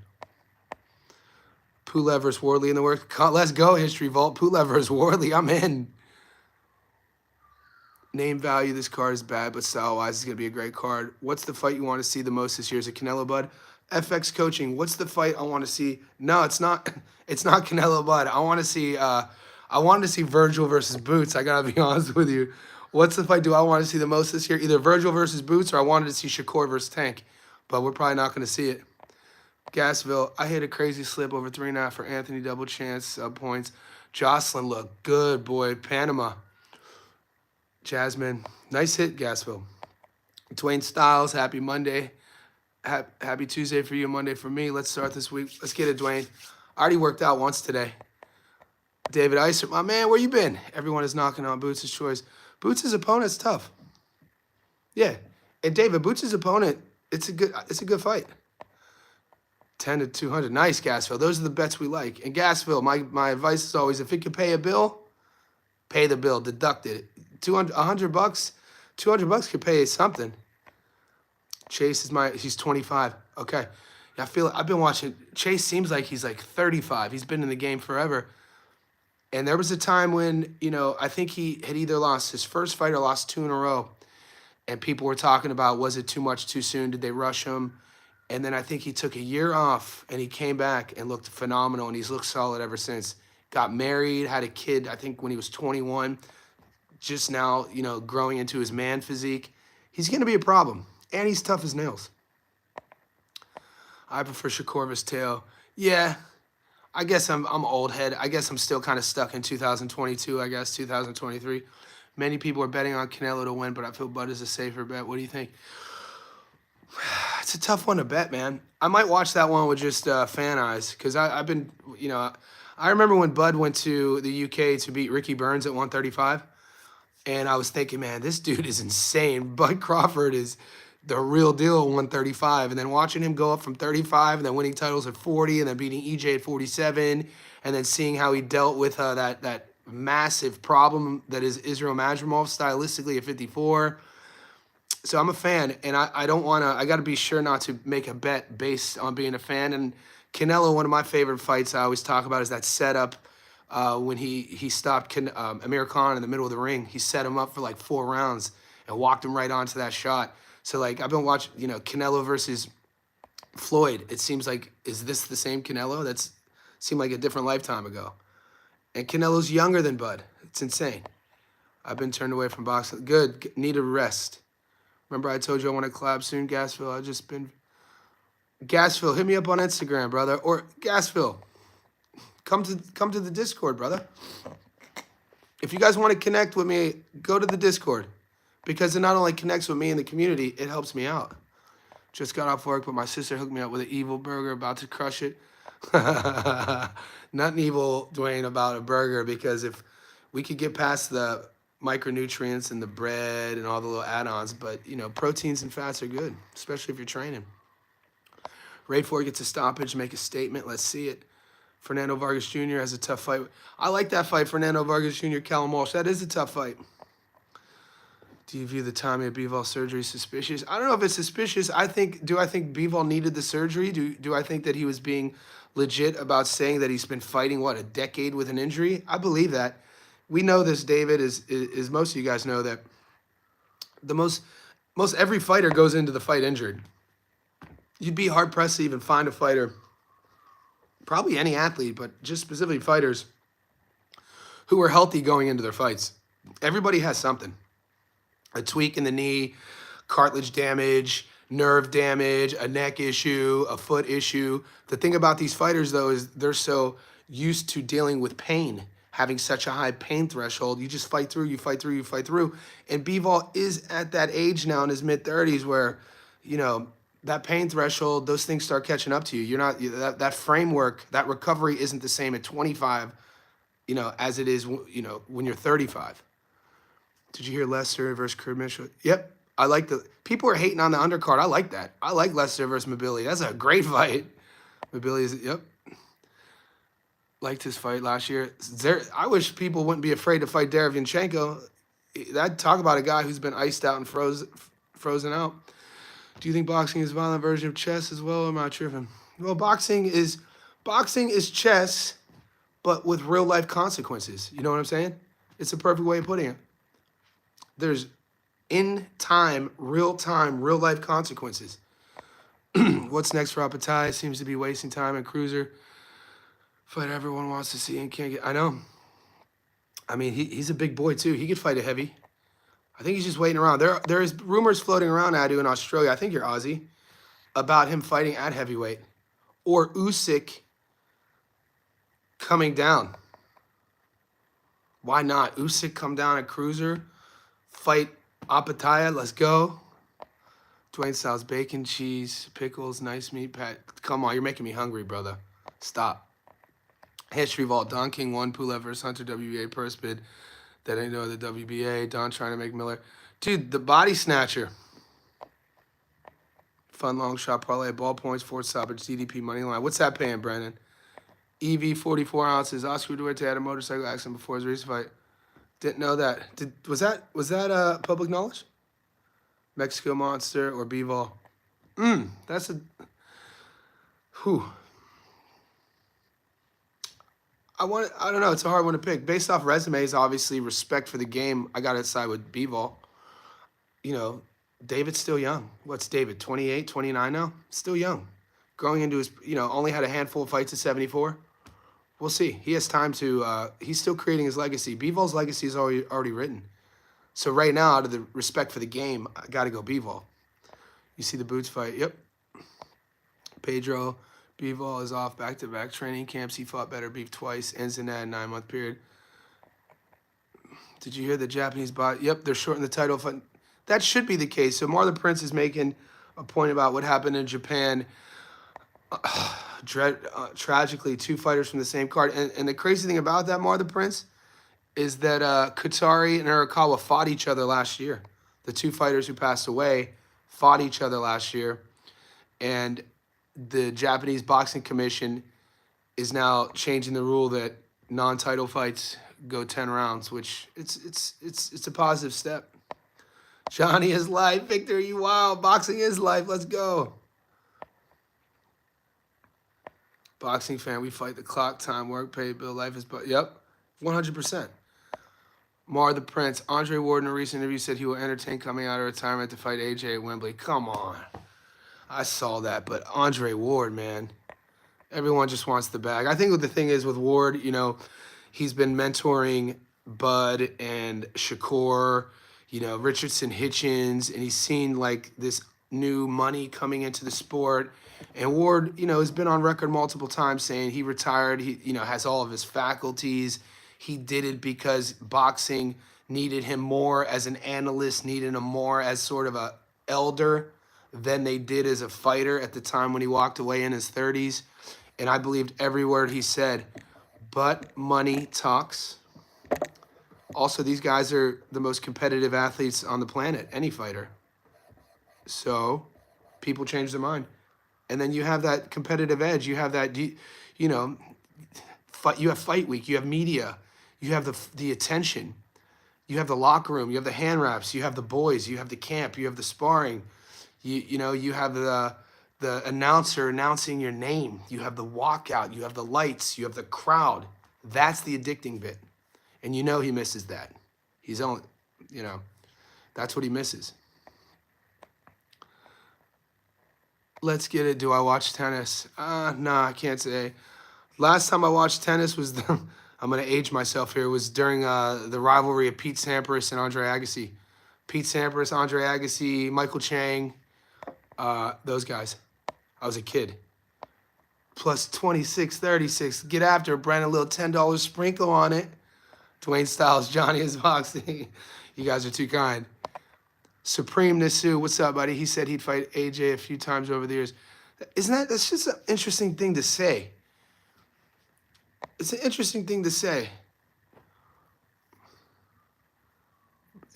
Pulev versus Wardley in the work. Let's go, History Vault. Pulev versus Wardley. I'm in. Name value, this card is bad, but style-wise, it's going to be a great card. What's the fight you want to see the most this year? Is it Canelo Bud? FX Coaching, what's the fight I want to see? No, it's not. It's not Canelo Bud. I wanted to see Virgil versus Boots. I got to be honest with you. What's the fight do I want to see the most this year? Either Virgil versus Boots, or I wanted to see Shakur versus Tank. But we're probably not going to see it. Gasville, I hit a crazy slip over 3.5 for Anthony, double chance, sub points. Jocelyn looked good, boy. Panama. Jasmine, nice hit, Gasville. Dwayne Styles, happy Monday. Happy Tuesday for you, Monday for me. Let's start this week. Let's get it, Dwayne. I already worked out once today. David Iser, my man, where you been? Everyone is knocking on Boots' choice. Boots' opponent's tough. Yeah. And David, Boots' opponent, it's a good fight. 10 to 200. Nice, Gasville. Those are the bets we like. And Gasville, my advice is always, if it can pay a bill, pay the bill, deduct it. 200, $100, $200 could pay something. Chase is he's 25. Okay. Yeah, I've been watching. Chase seems like he's like 35. He's been in the game forever. And there was a time when, I think he had either lost his first fight or lost 2 in a row. And people were talking about, was it too much too soon? Did they rush him? And then I think he took a year off and he came back and looked phenomenal, and he's looked solid ever since. Got married, had a kid, I think when he was 21, just now, growing into his man physique. He's going to be a problem, and he's tough as nails. I prefer Shakur tail. Yeah, I guess I'm old head. I guess I'm still kind of stuck in 2022, 2023. Many people are betting on Canelo to win, but I feel Bud is a safer bet. What do you think? It's a tough one to bet, man. I might watch that one with just fan eyes, because I've been, I remember when Bud went to the UK to beat Ricky Burns at 135, and I was thinking, man, this dude is insane. Bud Crawford is the real deal at 135, and then watching him go up from 35 and then winning titles at 40 and then beating EJ at 47, and then seeing how he dealt with that massive problem that is Israel Madrimov stylistically at 54. So I'm a fan, and I don't want to, I got to be sure not to make a bet based on being a fan. And Canelo, one of my favorite fights I always talk about is that setup when he stopped Amir Khan in the middle of the ring. He set him up for like 4 rounds and walked him right onto that shot. So like I've been watching, Canelo versus Floyd. It seems like, is this the same Canelo? That's seemed like a different lifetime ago. And Canelo's younger than Bud. It's insane. I've been turned away from boxing. Good. Need a rest. Remember I told you I want to collab soon, Gasville? I've just been... Gasville, hit me up on Instagram, brother. Or Gasville, come to the Discord, brother. If you guys want to connect with me, go to the Discord. Because it not only connects with me and the community, it helps me out. Just got off work, but my sister hooked me up with an evil burger, about to crush it. Nothing evil, Dwayne, about a burger, because if we could get past the micronutrients and the bread and all the little add-ons, but proteins and fats are good, especially if you're training. Ray Ford gets a stoppage, make a statement. Let's see it. Fernando Vargas Jr. has a tough fight. I like that fight, Fernando Vargas Jr., Callum Walsh. That is a tough fight. Do you view the timing of Bivol surgery suspicious? I don't know if it's suspicious. Do I think Bivol needed the surgery? Do I think that he was being legit about saying that he's been fighting, a decade with an injury? I believe that. We know this, David, is most of you guys know that the most every fighter goes into the fight injured. You'd be hard-pressed to even find a fighter, probably any athlete, but just specifically fighters, who are healthy going into their fights. Everybody has something. A tweak in the knee, cartilage damage, nerve damage, a neck issue, a foot issue. The thing about these fighters, though, is they're so used to dealing with pain, having such a high pain threshold. You just fight through, you fight through, you fight through. And Bivol is at that age now in his mid-30s where, that pain threshold, those things start catching up to you. You're not, that framework, that recovery isn't the same at 25, as it is, when you're 35. Did you hear Lester versus Kurt Mitchell? Yep. I like people are hating on the undercard. I like that. I like Lester versus Mobility. That's a great fight. Mobility is, yep. Liked his fight last year. I wish people wouldn't be afraid to fight Derevyanchenko. That talk about a guy who's been iced out and frozen out. Do you think boxing is a violent version of chess as well, or am I tripping? Well, boxing is chess, but with real life consequences. You know what I'm saying? It's a perfect way of putting it. There's in time, real life consequences. What's next for Apatai? Seems to be wasting time in Cruiser. Fight everyone wants to see and can't get. I know. I mean, he's a big boy too. He could fight a heavy. I think he's just waiting around. There is rumors floating around, Adu, in Australia. I think you're Aussie, about him fighting at heavyweight, or Usyk coming down. Why not? Usyk come down at Cruiser, fight Apataya. Let's go. Dwayne Styles, bacon, cheese, pickles, nice meat, Pat. Come on, you're making me hungry, brother. Stop. History Vault, Don King 1, Pulev versus Hunter, WBA purse bid. That ain't no the WBA. Don trying to make Miller. Dude, the body snatcher. Fun long shot parlay, ball points, forward stoppage, DDP money line. What's that paying, Brandon? EV 44 ounces. Oscar Duarte had a motorcycle accident before his race fight. Didn't know that. Was that public knowledge? Mexico Monster or B-Vol? That's a. Whew. I don't know. It's a hard one to pick. Based off resumes, obviously, respect for the game, I got to side with B-Vol. You know, David's still young. What's David, 28, 29 now? Still young. Growing into his, only had a handful of fights at 74. We'll see. He has time to, he's still creating his legacy. B-Vol's legacy is already written. So right now, out of the respect for the game, I got to go B-Vol. You see the Boots fight? Yep. Pedro. B-Vol is off back-to-back training camps. He fought better beef twice. Ends in that 9-month period. Did you hear the Japanese bot? Yep, they're shorting the title fight. That should be the case. So Marlon Prince is making a point about what happened in Japan. Tragically, 2 fighters from the same card. And the crazy thing about that, Marlon Prince, is that Qatari and Arakawa fought each other last year. The 2 fighters who passed away fought each other last year. And the Japanese Boxing Commission is now changing the rule that non-title fights go 10 rounds, which it's a positive step. Johnny is life. Victor, you wild. Boxing is life. Let's go. Boxing fan, we fight the clock, time, work, pay, bill, life is but yep, 100%. Mar the Prince. Andre Ward in a recent interview said he will entertain coming out of retirement to fight AJ at Wembley. Come on. I saw that, but Andre Ward, man, everyone just wants the bag. I think what the thing is with Ward, he's been mentoring Bud and Shakur, Richardson Hitchens, and he's seen like this new money coming into the sport. And Ward, has been on record multiple times saying he retired. He, has all of his faculties. He did it because boxing needed him more as an analyst, needed him more as sort of a elder than they did as a fighter at the time when he walked away in his 30s. And I believed every word he said. But money talks. Also, these guys are the most competitive athletes on the planet, any fighter. So people change their mind. And then you have that competitive edge. You have that, you have fight week. You have media. You have the attention. You have the locker room. You have the hand wraps. You have the boys. You have the camp. You have the sparring. You have the announcer announcing your name. You have the walkout. You have the lights. You have the crowd. That's the addicting bit. And he misses that. He's only, that's what he misses. Let's get it. Do I watch tennis? No, I can't say. Last time I watched tennis was, I'm going to age myself here, was during the rivalry of Pete Sampras and Andre Agassi. Pete Sampras, Andre Agassi, Michael Chang, those guys. I was a kid. Plus 26, 36. Get after it, Brandon. A little $10 sprinkle on it. Dwayne Styles, Johnny is boxing. You guys are too kind. Supreme Nasu, what's up, buddy? He said he'd fight AJ a few times over the years. That's just an interesting thing to say. It's an interesting thing to say.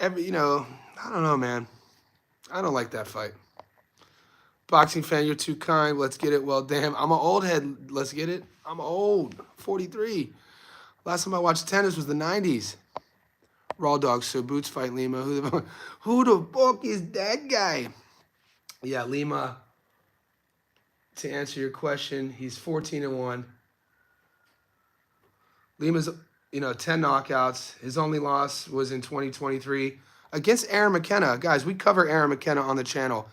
I don't know, man. I don't like that fight. Boxing fan, you're too kind. Let's get it. Well, damn, I'm an old head. Let's get it. I'm old, 43. Last time I watched tennis was the 90s. Raw Dogs, so Boots fight Lima. Who the fuck is that guy? Yeah, Lima, to answer your question, he's 14-1. Lima's, 10 knockouts. His only loss was in 2023 against Aaron McKenna. Guys, we cover Aaron McKenna on the channel.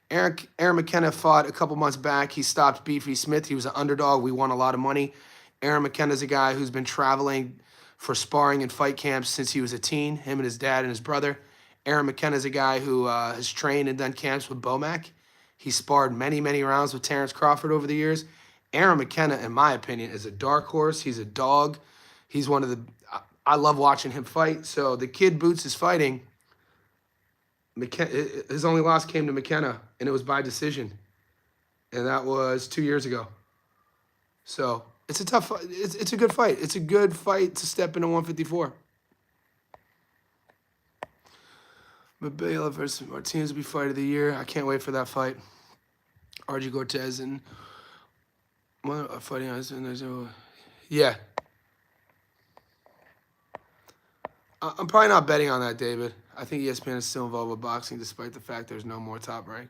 Aaron McKenna fought a couple months back. He stopped Beefy Smith. He was an underdog. We won a lot of money. Aaron McKenna's a guy who's been traveling for sparring and fight camps since he was a teen, him and his dad and his brother. Aaron McKenna's a guy who has trained and done camps with Bomac. He sparred many, many rounds with Terrence Crawford over the years. Aaron McKenna, in my opinion, is a dark horse. He's a dog. He's one of the... I love watching him fight. So the kid Boots is fighting. His only loss came to McKenna, and it was by decision. And that was 2 years ago. So... it's a tough fight. It's a good fight. It's a good fight to step into 154. Mabela versus Martinez will be fight of the year. I can't wait for that fight. RG Cortez and fighting on. Yeah, I'm probably not betting on that, David. I think ESPN is still involved with boxing, despite the fact there's no more Top Rank.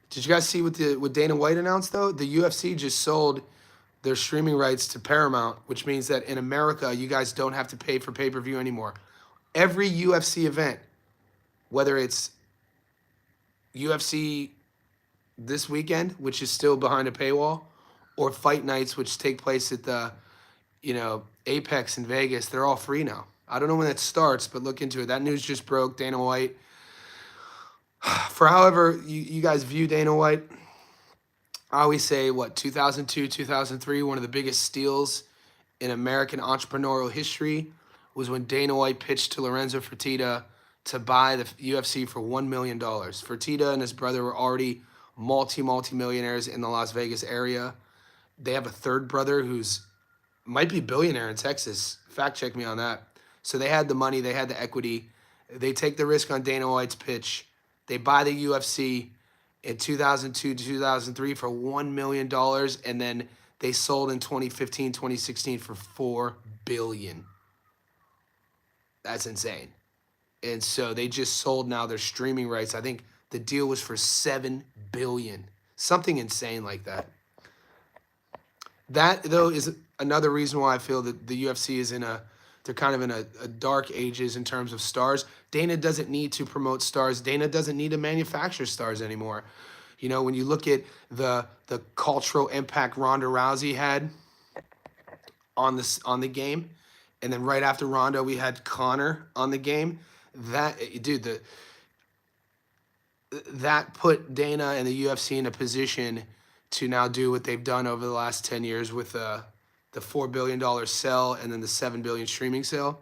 Did you guys see what Dana White announced though? The UFC just sold their streaming rights to Paramount, which means that in America you guys don't have to pay for pay-per-view anymore. Every UFC event, whether it's UFC this weekend, which is still behind a paywall, or fight nights, which take place at the Apex in Vegas, they're all free now. I don't know when that starts, but look into it. That news just broke. Dana White, for however you guys view Dana White, I always say, 2002, 2003, one of the biggest steals in American entrepreneurial history was when Dana White pitched to Lorenzo Fertitta to buy the UFC for $1 million. Fertitta and his brother were already multi-millionaires in the Las Vegas area. They have a third brother who's might be billionaire in Texas. Fact check me on that. So they had the money, they had the equity. They take the risk on Dana White's pitch. They buy the UFC in 2002 to 2003 for $1 million, and then they sold in 2015, 2016 for $4 billion. That's insane. And so they just sold now their streaming rights. I think the deal was for $7 billion. Something insane like that. That, though, is another reason why I feel that the UFC is they're kind of in a dark ages in terms of stars. Dana doesn't need to promote stars. Dana doesn't need to manufacture stars anymore. When you look at the cultural impact Ronda Rousey had on the game, and then right after Ronda we had Conor on the game. That put Dana and the UFC in a position to now do what they've done over the last 10 years with the $4 billion sell and then the $7 billion streaming sale.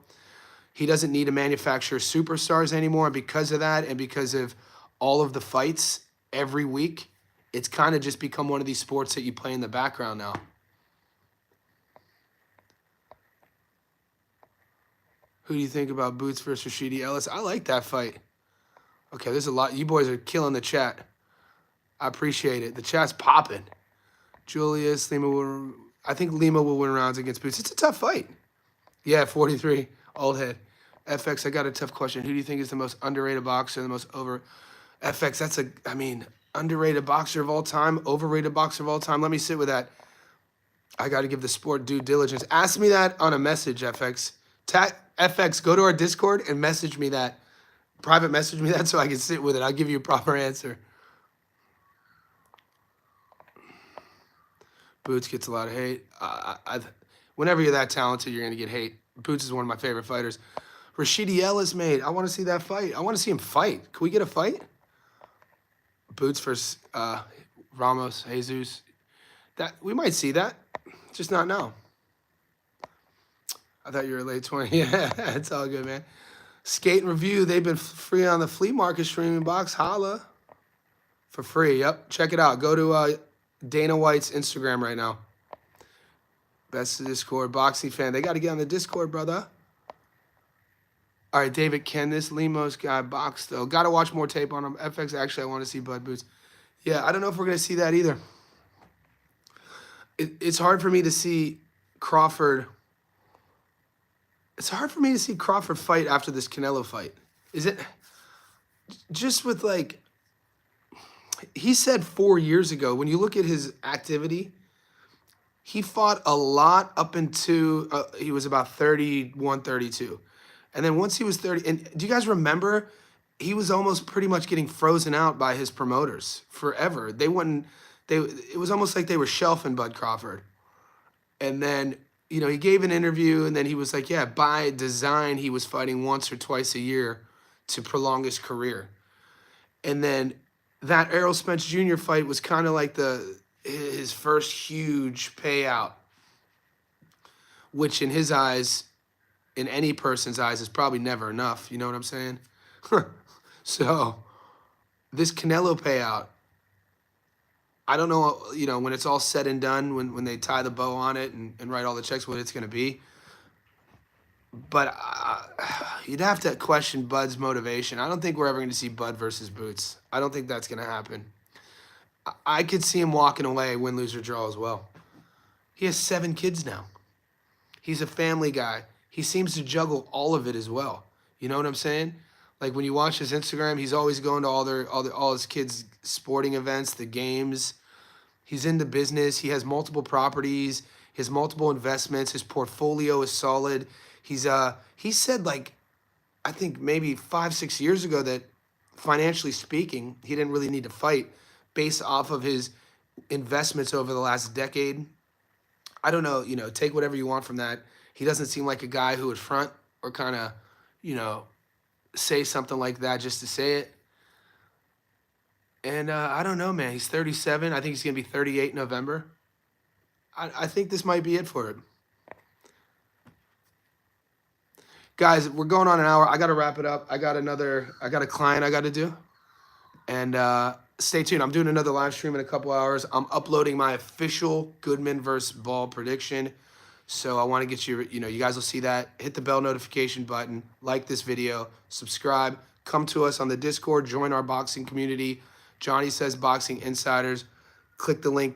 He doesn't need to manufacture superstars anymore. Because of that, and because of all of the fights every week, it's kind of just become one of these sports that you play in the background now. Who do you think about Boots versus Rashidi Ellis? I like that fight. Okay, there's a lot. You boys are killing the chat. I appreciate it. The chat's popping. Julius, I think Lima will win rounds against Boots. It's a tough fight. Yeah, 43, old head. FX, I got a tough question. Who do you think is the most underrated boxer, the most over? FX, underrated boxer of all time, overrated boxer of all time. Let me sit with that. I got to give the sport due diligence. Ask me that on a message, FX. FX, go to our Discord and message me that. Private message me that so I can sit with it. I'll give you a proper answer. Boots gets a lot of hate. Whenever you're that talented, you're going to get hate. Boots is one of my favorite fighters. Rashidi Ellis, mate. I want to see that fight. I want to see him fight. Can we get a fight? Boots versus Ramos, Jesus. We might see that. Just not now. I thought you were late 20. Yeah, it's all good, man. Skate and Review. They've been free on the flea market streaming box. Holla. For free. Yep. Check it out. Go to Dana White's Instagram right now. That's the Discord. Boxing fan. They got to get on the Discord, brother. All right, David, can this Limos guy box, though? Got to watch more tape on him. FX, actually, I want to see Bud Boots. Yeah, I don't know if we're going to see that either. It's hard for me to see Crawford. It's hard for me to see Crawford fight after this Canelo fight. Is it? Just with, he said 4 years ago, when you look at his activity, he fought a lot up into, he was about 31, 32. And then once he was 30, and do you guys remember, he was almost pretty much getting frozen out by his promoters forever. It was almost like they were shelving Bud Crawford. And then, he gave an interview, and then he was like, yeah, by design, he was fighting once or twice a year to prolong his career. And then that Errol Spence Jr. fight was kind of like his first huge payout, which in his eyes, in any person's eyes, is probably never enough. You know what I'm saying? So this Canelo payout, I don't know, when it's all said and done, when they tie the bow on it and write all the checks, what it's going to be. But you'd have to question Bud's motivation. I don't think we're ever going to see Bud versus Boots. I don't think that's going to happen. I could see him walking away, win, lose, or draw as well. He has 7 kids now. He's a family guy. He seems to juggle all of it as well. You know what I'm saying? Like when you watch his Instagram, he's always going to all his kids' sporting events, the games. He's in the business. He has multiple properties. He has multiple investments. His portfolio is solid. He said like I think maybe 5, 6 years ago that financially speaking, he didn't really need to fight based off of his investments over the last decade. I don't know, take whatever you want from that. He doesn't seem like a guy who would front or kind of, you know, say something like that just to say it. And I don't know, man. He's 37. I think he's going to be 38 in November. I think this might be it for him. Guys, we're going on an hour. I got to wrap it up. I got a client I got to do. And stay tuned. I'm doing another live stream in a couple hours. I'm uploading my official Goodman versus Ball prediction. So I want to get you, you guys will see that. Hit the bell notification button, like this video, subscribe, come to us on the Discord, join our boxing community. Johnny Says Boxing Insiders. Click the link.